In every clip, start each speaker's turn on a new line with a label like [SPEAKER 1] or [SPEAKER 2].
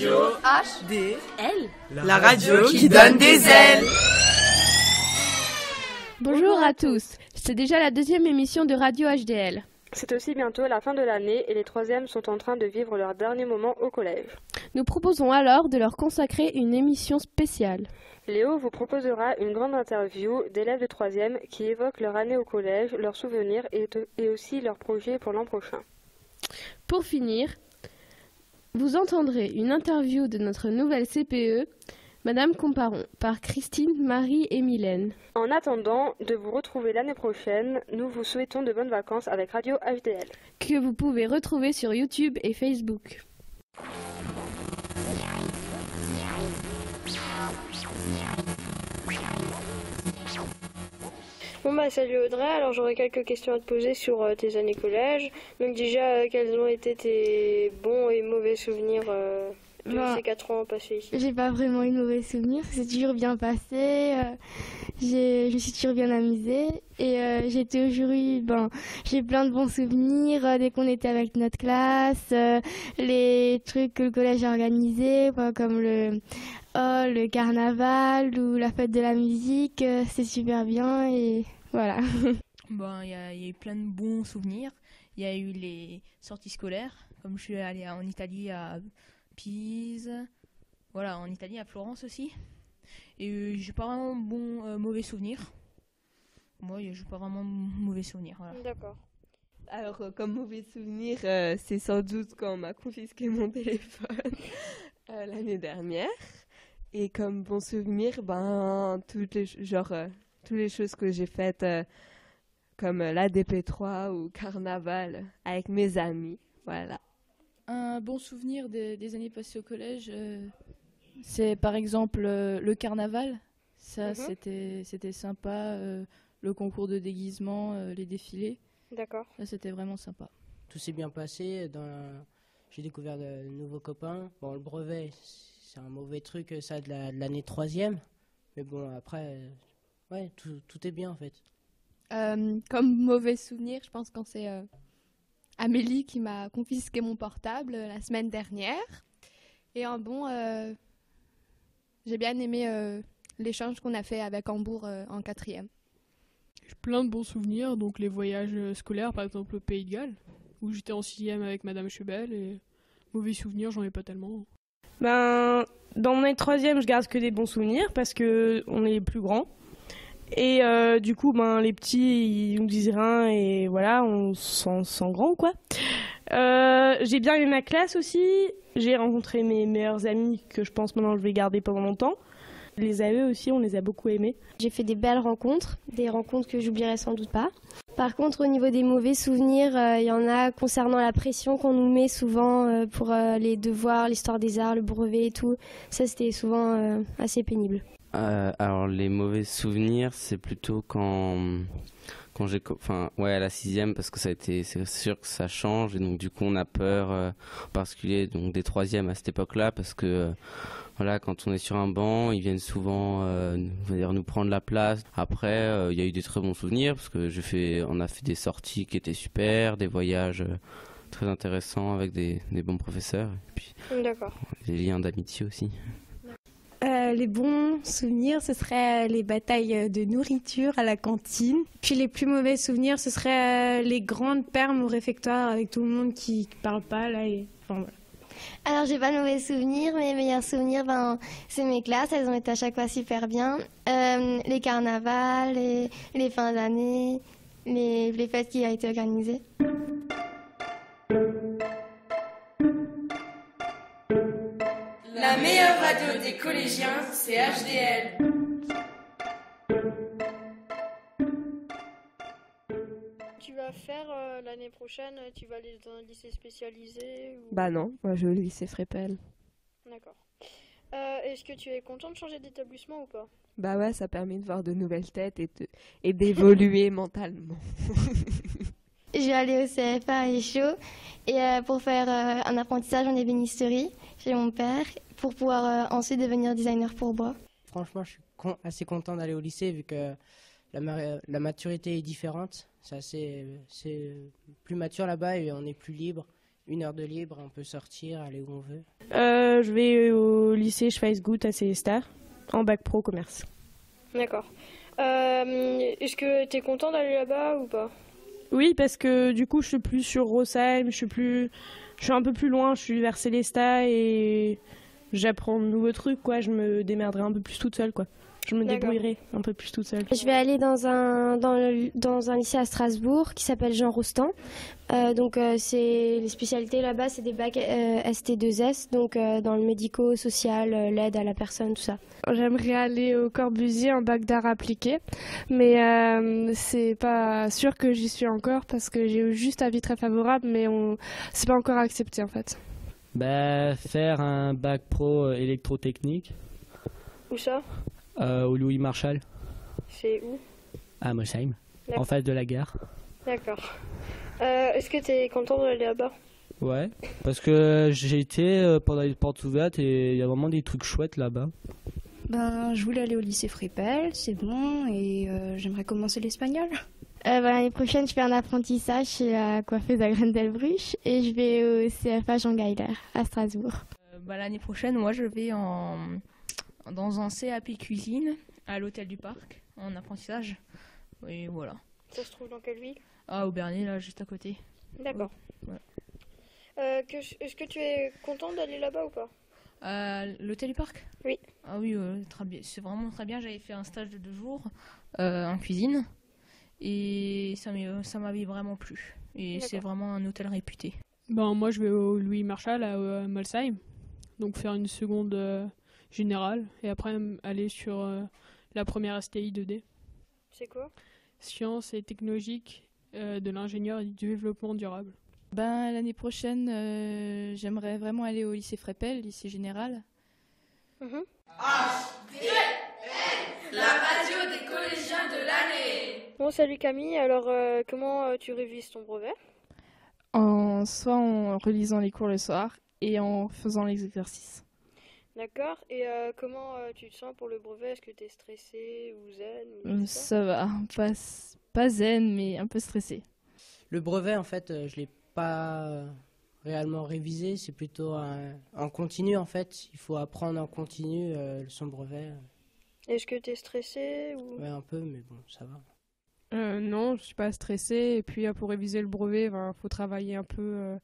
[SPEAKER 1] Radio HDL,
[SPEAKER 2] la radio qui donne des ailes.
[SPEAKER 3] Bonjour à tous, c'est déjà la deuxième émission de Radio HDL.
[SPEAKER 4] C'est aussi bientôt la fin de l'année et les troisièmes sont en train de vivre leur dernier moment au collège.
[SPEAKER 3] Nous proposons alors de leur consacrer une émission spéciale.
[SPEAKER 4] Léo vous proposera une grande interview d'élèves de troisième qui évoquent leur année au collège, leurs souvenirs et aussi leurs projets pour l'an prochain.
[SPEAKER 3] Pour finir, vous entendrez une interview de notre nouvelle CPE, Madame Comparon, par Christine, Marie et Mylène.
[SPEAKER 4] En attendant de vous retrouver l'année prochaine, nous vous souhaitons de bonnes vacances avec Radio HDL.
[SPEAKER 3] Que vous pouvez retrouver sur YouTube et Facebook.
[SPEAKER 5] Bon salut Audrey, alors j'aurais quelques questions à te poser sur tes années collège. Donc déjà, quels ont été tes bons et mauvais souvenirs de ces 4 ans passés ici?
[SPEAKER 6] J'ai pas vraiment eu de mauvais souvenirs, c'est toujours bien passé, je me suis toujours bien amusée et j'ai plein de bons souvenirs dès qu'on était avec notre classe, les trucs que le collège a organisés, comme le carnaval ou la fête de la musique, c'est super bien et voilà.
[SPEAKER 7] Il y a eu plein de bons souvenirs. Il y a eu les sorties scolaires, comme je suis allée en Italie à Pise, voilà, en Italie à Florence aussi. Et j'ai pas vraiment mauvais souvenirs. Moi, j'ai pas vraiment mauvais souvenirs. Voilà.
[SPEAKER 5] D'accord.
[SPEAKER 8] Alors, comme mauvais souvenir, c'est sans doute quand on m'a confisqué mon téléphone l'année dernière. Et comme bon souvenir, toutes les choses que j'ai faites, comme la DP3 ou carnaval avec mes amis, voilà.
[SPEAKER 9] Un bon souvenir des années passées au collège, c'est par exemple le carnaval. Ça, c'était sympa. Le concours de déguisement, les défilés.
[SPEAKER 5] D'accord.
[SPEAKER 9] Ça, c'était vraiment sympa.
[SPEAKER 10] Tout s'est bien passé. J'ai découvert de nouveaux copains. Bon, le brevet, c'est un mauvais truc, ça, de l'année troisième. Mais bon, après, tout est bien, en fait.
[SPEAKER 11] Comme mauvais souvenir, je pense quand c'est Amélie qui m'a confisqué mon portable la semaine dernière. Et j'ai bien aimé l'échange qu'on a fait avec Hambourg en 4e.
[SPEAKER 12] J'ai plein de bons souvenirs, donc les voyages scolaires, par exemple au Pays de Galles, où j'étais en 6e avec Madame Chebel, et mauvais souvenirs, j'en ai pas tellement.
[SPEAKER 13] Dans mon année 3e, je garde que des bons souvenirs, parce qu'on est les plus grands. Et du coup, les petits, ils nous disent rien, et voilà, on se sent grand, quoi. J'ai bien aimé ma classe aussi. J'ai rencontré mes meilleurs amis, que je pense maintenant je vais garder pendant longtemps. Les AE aussi, on les a beaucoup aimés.
[SPEAKER 6] J'ai fait des belles rencontres, des rencontres que j'oublierai sans doute pas. Par contre, au niveau des mauvais souvenirs, il y en a concernant la pression qu'on nous met souvent pour les devoirs, l'histoire des arts, le brevet et tout. Ça, c'était souvent assez pénible.
[SPEAKER 14] Alors, les mauvais souvenirs, c'est plutôt quand j'ai... à la 6e, parce que c'est sûr que ça change, et donc du coup, on a peur, en particulier donc, des 3e à cette époque-là, parce que... quand on est sur un banc, ils viennent souvent nous prendre la place. Après, il y a eu des très bons souvenirs parce que on a fait des sorties qui étaient super, des voyages très intéressants avec des bons professeurs. Et puis, des liens d'amitié aussi.
[SPEAKER 15] Les bons souvenirs, ce serait les batailles de nourriture à la cantine. Puis les plus mauvais souvenirs, ce serait les grandes permes au réfectoire avec tout le monde qui parle pas là. Voilà.
[SPEAKER 6] Alors, j'ai pas de mauvais souvenirs. Mes meilleurs souvenirs, c'est mes classes. Elles ont été à chaque fois super bien. Les carnavals, les fins d'année, les fêtes qui ont été organisées.
[SPEAKER 1] La meilleure radio des collégiens, c'est HDL.
[SPEAKER 5] Tu vas faire l'année prochaine, tu vas aller dans un lycée spécialisé ou...
[SPEAKER 8] Non, moi je vais au lycée Frépel.
[SPEAKER 5] D'accord. Est-ce que tu es content de changer d'établissement ou pas?
[SPEAKER 8] Ouais, ça permet de voir de nouvelles têtes et d'évoluer mentalement.
[SPEAKER 6] Je vais aller au CFA à Échaud et pour faire un apprentissage en ébénisterie chez mon père pour pouvoir ensuite devenir designer pour bois.
[SPEAKER 10] Franchement, je suis assez content d'aller au lycée vu que la maturité est différente. C'est plus mature là-bas et on est plus libre. 1 heure de libre, on peut sortir, aller où on veut.
[SPEAKER 13] Je vais au lycée Schweizgut à Célestat, en bac pro commerce.
[SPEAKER 5] D'accord. Est-ce que tu es content d'aller là-bas ou pas?
[SPEAKER 13] Oui, parce que du coup, je suis plus sur Rosheim, je suis un peu plus loin, je suis vers Célestat et j'apprends de nouveaux trucs, quoi. Je me démerderai un peu plus toute seule, quoi. Je me débrouillerai un peu plus toute seule.
[SPEAKER 16] Je vais aller dans un lycée à Strasbourg qui s'appelle Jean Rostand. C'est les spécialités là-bas, c'est des bacs ST2S, donc dans le médico-social, l'aide à la personne, tout ça.
[SPEAKER 3] J'aimerais aller au Corbusier en bac d'art appliqué, mais c'est pas sûr que j'y suis encore parce que j'ai eu juste avis très favorable, mais c'est pas encore accepté en fait.
[SPEAKER 17] Faire un bac pro électrotechnique.
[SPEAKER 5] Où ça?
[SPEAKER 17] Au Louis Marchal.
[SPEAKER 5] C'est où?
[SPEAKER 17] À Molsheim, en face de la gare.
[SPEAKER 5] D'accord. Est-ce que tu es content d'aller là-bas?
[SPEAKER 17] Ouais, parce que j'ai été pendant les portes ouvertes et il y a vraiment des trucs chouettes là-bas.
[SPEAKER 18] Je voulais aller au lycée Frépel, c'est bon, et j'aimerais commencer l'espagnol.
[SPEAKER 6] L'année prochaine, je fais un apprentissage chez la coiffeuse à Grendelbruch et je vais au CFA Jean Geiler à Strasbourg.
[SPEAKER 7] L'année prochaine, moi, je vais dans un CAP cuisine à l'hôtel du Parc en apprentissage. Et voilà.
[SPEAKER 5] Ça se trouve dans quelle ville?
[SPEAKER 7] Au Bernay, là, juste à côté.
[SPEAKER 5] D'accord.
[SPEAKER 7] Ouais.
[SPEAKER 5] Est-ce que tu es content d'aller là-bas ou pas?
[SPEAKER 7] L'hôtel du Parc?
[SPEAKER 5] Oui.
[SPEAKER 7] Ah oui, très bien. C'est vraiment très bien. J'avais fait un stage de 2 jours en cuisine et ça m'avait vraiment plu. Et c'est vraiment un hôtel réputé.
[SPEAKER 12] Moi, je vais au Louis Marchal à Molsheim, donc faire une seconde générale et après aller sur la première STI 2D.
[SPEAKER 5] C'est quoi?
[SPEAKER 12] Sciences et technologiques de l'ingénieur et du développement durable.
[SPEAKER 9] L'année prochaine, j'aimerais vraiment aller au lycée Frépel, lycée général.
[SPEAKER 1] HDL, la radio des collégiens de l'année.
[SPEAKER 5] Bon, salut Camille, alors comment tu révises ton brevet?
[SPEAKER 9] Soit en relisant les cours le soir et en faisant les exercices.
[SPEAKER 5] D'accord, et comment tu te sens pour le brevet? Est-ce que tu es stressé ou zen?
[SPEAKER 9] Ça va, pas zen, mais un peu stressé.
[SPEAKER 10] Le brevet, en fait, je l'ai pas réellement révisé, c'est plutôt en continu, en fait. Il faut apprendre en continu son brevet.
[SPEAKER 5] Est-ce que tu es stressé ou...
[SPEAKER 10] Ouais, un peu, mais bon, ça va.
[SPEAKER 3] Non, je suis pas stressée. Et puis pour réviser le brevet, faut travailler un peu.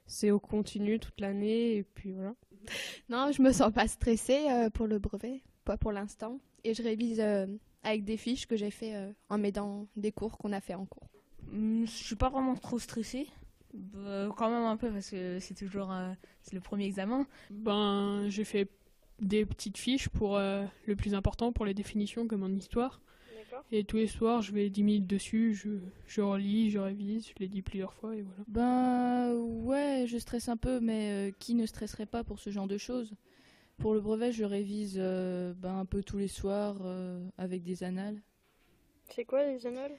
[SPEAKER 3] C'est au continu toute l'année et puis voilà.
[SPEAKER 11] Non, je me sens pas stressée pour le brevet, pas pour l'instant. Et je révise avec des fiches que j'ai fait en m'aidant des cours qu'on a fait en cours.
[SPEAKER 7] Je suis pas vraiment trop stressée. Quand même un peu parce que c'est toujours c'est le premier examen.
[SPEAKER 12] J'ai fait des petites fiches pour le plus important, pour les définitions comme en histoire. Et tous les soirs, je vais 10 minutes dessus, je relis, je révise, je l'ai dit plusieurs fois et voilà.
[SPEAKER 9] Ouais, je stresse un peu, mais qui ne stresserait pas pour ce genre de choses? Pour le brevet, je révise un peu tous les soirs avec des annales.
[SPEAKER 5] C'est quoi les annales?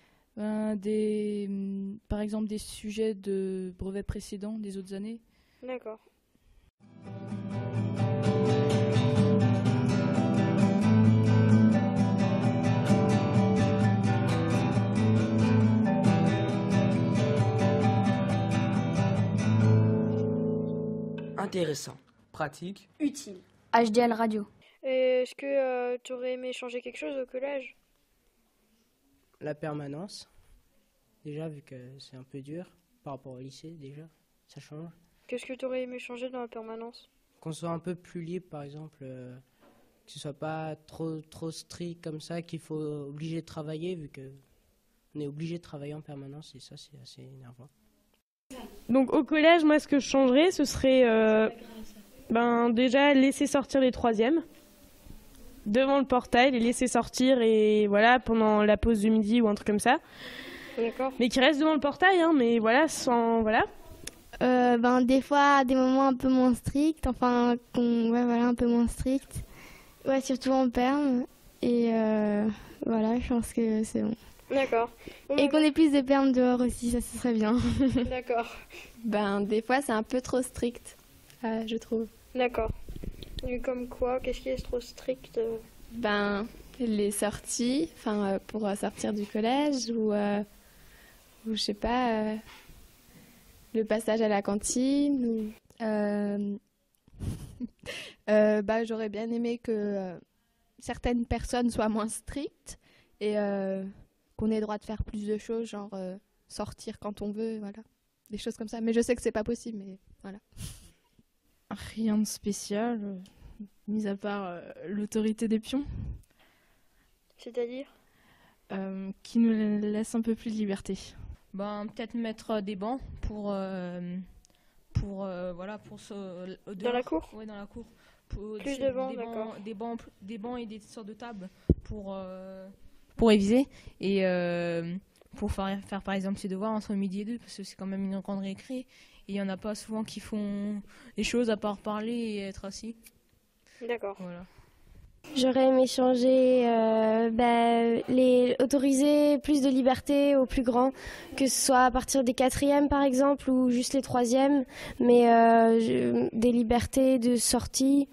[SPEAKER 9] Par exemple des sujets de brevets précédents des autres années.
[SPEAKER 5] D'accord.
[SPEAKER 2] Intéressant, pratique,
[SPEAKER 16] utile. HDL Radio.
[SPEAKER 5] Et est-ce que tu aurais aimé changer quelque chose au collège?
[SPEAKER 10] La permanence, déjà, vu que c'est un peu dur par rapport au lycée, déjà, ça change.
[SPEAKER 5] Qu'est-ce que tu aurais aimé changer dans la permanence?
[SPEAKER 10] Qu'on soit un peu plus libre, par exemple, que ce soit pas trop strict comme ça, qu'il faut obligé de travailler, vu que on est obligé de travailler en permanence, et ça, c'est assez énervant.
[SPEAKER 13] Donc au collège, moi, ce que je changerais, ce serait déjà laisser sortir les troisièmes devant le portail, les laisser sortir et voilà pendant la pause du midi ou un truc comme ça.
[SPEAKER 5] D'accord.
[SPEAKER 13] Mais qui restent devant le portail, mais voilà, sans voilà.
[SPEAKER 6] Des fois, à des moments un peu moins stricts, un peu moins stricts. Ouais, surtout en perm. Et voilà, je pense que c'est bon.
[SPEAKER 5] D'accord.
[SPEAKER 6] Et qu'on ait plus de permes dehors aussi, ça ce serait bien.
[SPEAKER 5] D'accord.
[SPEAKER 11] Des fois, c'est un peu trop strict, je trouve.
[SPEAKER 5] D'accord. Et comme quoi? Qu'est-ce qui est trop strict?
[SPEAKER 11] Les sorties, pour sortir du collège ou je sais pas, Le passage à la cantine j'aurais bien aimé que certaines personnes soient moins strictes et qu'on ait le droit de faire plus de choses, genre sortir quand on veut, voilà. Des choses comme ça. Mais je sais que c'est pas possible, mais voilà.
[SPEAKER 19] Rien de spécial, mis à part l'autorité des pions.
[SPEAKER 5] C'est-à-dire
[SPEAKER 19] qui nous laisse un peu plus de liberté.
[SPEAKER 7] Peut-être mettre des bancs pour
[SPEAKER 5] dans la cour.
[SPEAKER 7] Ouais, dans la cour.
[SPEAKER 5] Plus de bancs, d'accord.
[SPEAKER 7] Des bancs et des sortes de tables pour réviser et pour faire par exemple ses devoirs entre midi et 2 parce que c'est quand même une grande récré et il y en a pas souvent qui font des choses à part parler et être assis.
[SPEAKER 5] D'accord.
[SPEAKER 7] Voilà.
[SPEAKER 16] J'aurais aimé changer, autoriser plus de liberté aux plus grands, que ce soit à partir des 4e par exemple ou juste les 3e, mais des libertés de sortie.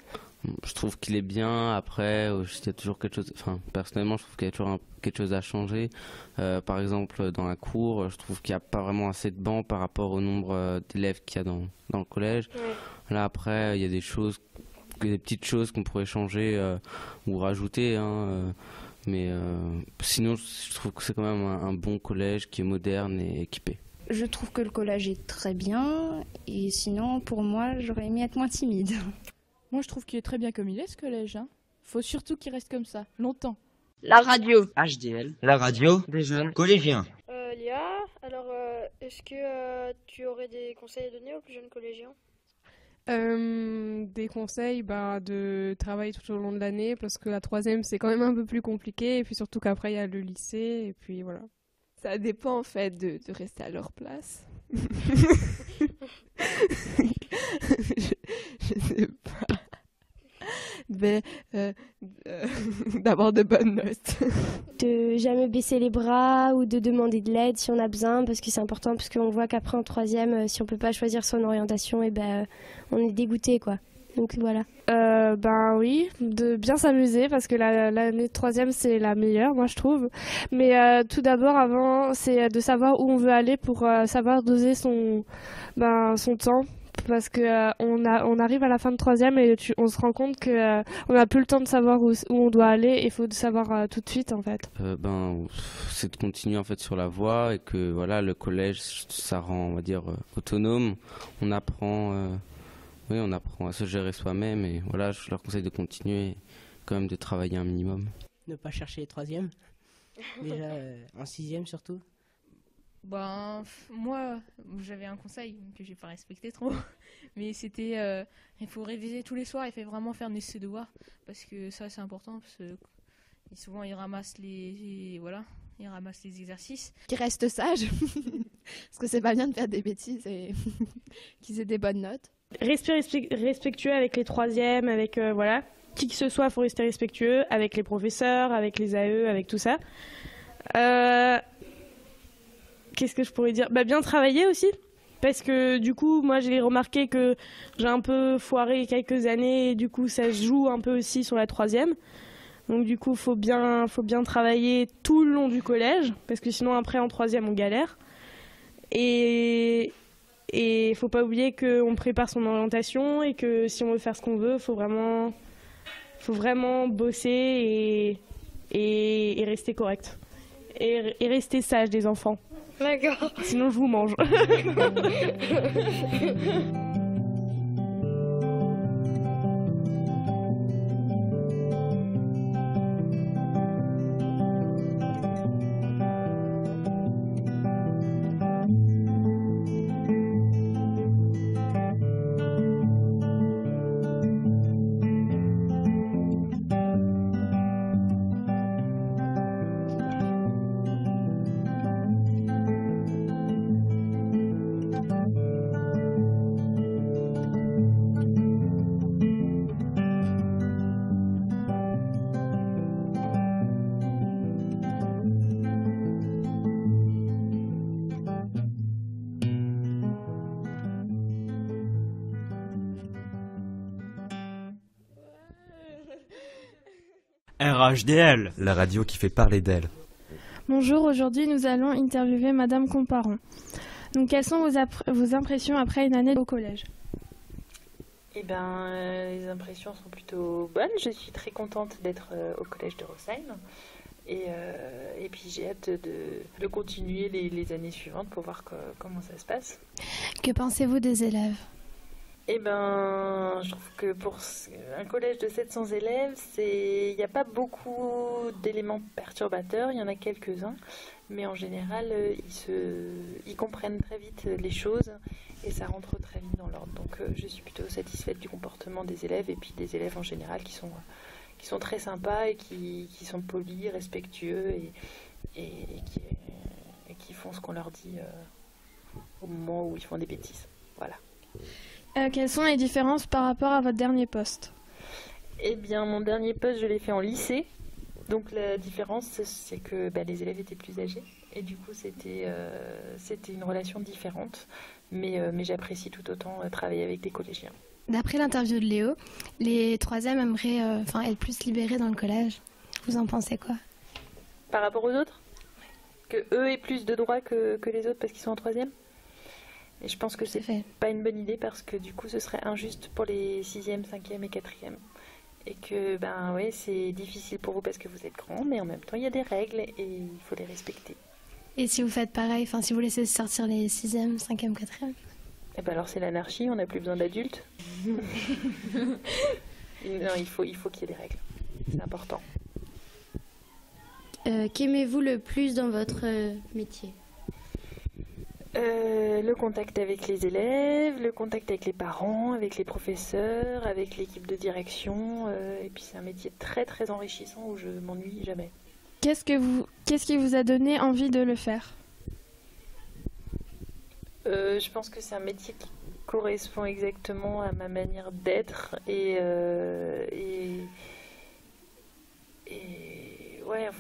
[SPEAKER 14] Je trouve qu'il est bien. Après, il y a toujours quelque chose. Enfin, personnellement, je trouve qu'il y a toujours quelque chose à changer. Par exemple, dans la cour, je trouve qu'il n'y a pas vraiment assez de bancs par rapport au nombre d'élèves qu'il y a dans le collège. Ouais. Là, après, il y a des petites choses qu'on pourrait changer ou rajouter. Mais sinon, je trouve que c'est quand même un bon collège qui est moderne et équipé.
[SPEAKER 18] Je trouve que le collège est très bien. Et sinon, pour moi, j'aurais aimé être moins timide.
[SPEAKER 9] Moi, je trouve qu'il est très bien comme il est, ce collège. Faut surtout qu'il reste comme ça, longtemps.
[SPEAKER 2] La radio.
[SPEAKER 20] HDL. La radio des jeunes collégiens.
[SPEAKER 5] Léa, alors est-ce que tu aurais des conseils à donner aux plus jeunes collégiens ?
[SPEAKER 3] Des conseils de travailler tout au long de l'année parce que la 3e c'est quand même un peu plus compliqué et puis surtout qu'après il y a le lycée et puis voilà.
[SPEAKER 8] Ça dépend en fait de rester à leur place. je sais pas. Mais d'avoir de bonnes notes.
[SPEAKER 16] De jamais baisser les bras ou de demander de l'aide si on a besoin parce que c'est important parce qu'on voit qu'après en 3e si on peut pas choisir son orientation on est dégoûté quoi. Donc voilà.
[SPEAKER 3] Oui, de bien s'amuser parce que l'année de 3e c'est la meilleure moi je trouve. Mais tout d'abord avant c'est de savoir où on veut aller pour savoir doser son temps. Parce que on arrive à la fin de 3e et on se rend compte que on n'a plus le temps de savoir où on doit aller et il faut savoir tout de suite en fait.
[SPEAKER 14] C'est de continuer en fait sur la voie et que voilà le collège ça rend on va dire autonome. On apprend à se gérer soi-même et voilà je leur conseille de continuer quand même de travailler un minimum.
[SPEAKER 10] Ne pas chercher les 3e. Déjà en 6e surtout.
[SPEAKER 7] Moi, j'avais un conseil que j'ai pas respecté trop, mais c'était il faut réviser tous les soirs, il faut vraiment faire ses devoirs parce que ça c'est important parce que souvent ils ramassent les exercices.
[SPEAKER 11] Qu'ils restent sages parce que c'est pas bien de faire des bêtises et qu'ils aient des bonnes notes.
[SPEAKER 13] Rester respectueux avec les 3e, avec qui que ce soit, faut rester respectueux avec les professeurs, avec les AE, avec tout ça. Qu'est-ce que je pourrais dire ? Bien travailler aussi, parce que du coup, moi j'ai remarqué que j'ai un peu foiré quelques années et du coup ça joue un peu aussi sur la 3e. Donc du coup, faut bien travailler tout le long du collège, parce que sinon après en 3e on galère. Et faut pas oublier qu'on prépare son orientation et que si on veut faire ce qu'on veut, faut vraiment bosser et rester correct. Et rester sage des enfants.
[SPEAKER 5] D'accord.
[SPEAKER 13] Sinon, je vous mange.
[SPEAKER 20] RHDL, la radio qui fait parler d'elle.
[SPEAKER 3] Bonjour, aujourd'hui nous allons interviewer Madame Comparon. Donc, quelles sont vos impressions après une année au collège?
[SPEAKER 21] Eh ben, les impressions sont plutôt bonnes. Je suis très contente d'être au collège de Rosheim. Et puis j'ai hâte de continuer les années suivantes pour voir comment ça se passe.
[SPEAKER 6] Que pensez-vous des élèves?
[SPEAKER 21] Eh ben, je trouve que pour un collège de 700 élèves, il n'y a pas beaucoup d'éléments perturbateurs, il y en a quelques-uns, mais en général, ils comprennent très vite les choses et ça rentre très vite dans l'ordre. Donc je suis plutôt satisfaite du comportement des élèves et puis des élèves en général qui sont très sympas et qui sont polis, respectueux et qui font ce qu'on leur dit au moment où ils font des bêtises. Voilà.
[SPEAKER 3] Quelles sont les différences par rapport à votre dernier poste?
[SPEAKER 21] Eh bien, mon dernier poste, je l'ai fait en lycée. Donc la différence, c'est que les élèves étaient plus âgés. Et du coup, c'était une relation différente. Mais j'apprécie tout autant travailler avec des collégiens.
[SPEAKER 6] D'après l'interview de Léo, les troisièmes aimeraient être plus libérés dans le collège. Vous en pensez quoi?
[SPEAKER 21] Par rapport aux autres? Que eux aient plus de droits que les autres parce qu'ils sont en troisième? Et je pense que c'est pas une bonne idée parce que du coup ce serait injuste pour les 6e, 5e et 4e. Et que c'est difficile pour vous parce que vous êtes grands, mais en même temps il y a des règles et il faut les respecter.
[SPEAKER 6] Et si vous faites pareil, si vous laissez sortir les 6e, 5e, 4e?
[SPEAKER 21] Eh ben alors c'est l'anarchie, on n'a plus besoin d'adultes. Non, il faut qu'il y ait des règles, c'est important.
[SPEAKER 6] Qu'aimez-vous le plus dans votre métier?
[SPEAKER 21] Le contact avec les élèves, le contact avec les parents, avec les professeurs, avec l'équipe de direction. Et puis c'est un métier très très enrichissant où je m'ennuie jamais.
[SPEAKER 3] Qu'est-ce qui vous a donné envie de le faire?
[SPEAKER 21] Je pense que c'est un métier qui correspond exactement à ma manière d'être et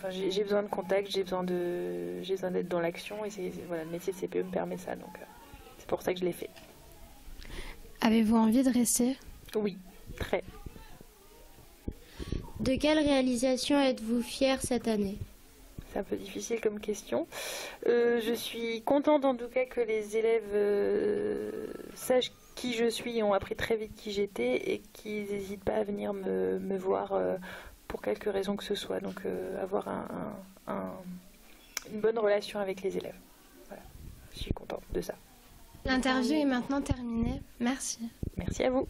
[SPEAKER 21] j'ai besoin de contact, j'ai besoin d'être dans l'action et le métier de CPE me permet ça, donc c'est pour ça que je l'ai fait.
[SPEAKER 6] Avez-vous envie de rester?
[SPEAKER 21] Oui, très.
[SPEAKER 6] De quelle réalisation êtes-vous fière cette année?
[SPEAKER 21] C'est un peu difficile comme question. Je suis contente en tout cas que les élèves sachent qui je suis et ont appris très vite qui j'étais et qu'ils n'hésitent pas à venir me voir pour quelque raison que ce soit. Donc avoir une bonne relation avec les élèves. Voilà. Je suis contente de ça.
[SPEAKER 6] L'interview est maintenant terminée. Merci.
[SPEAKER 21] Merci à vous.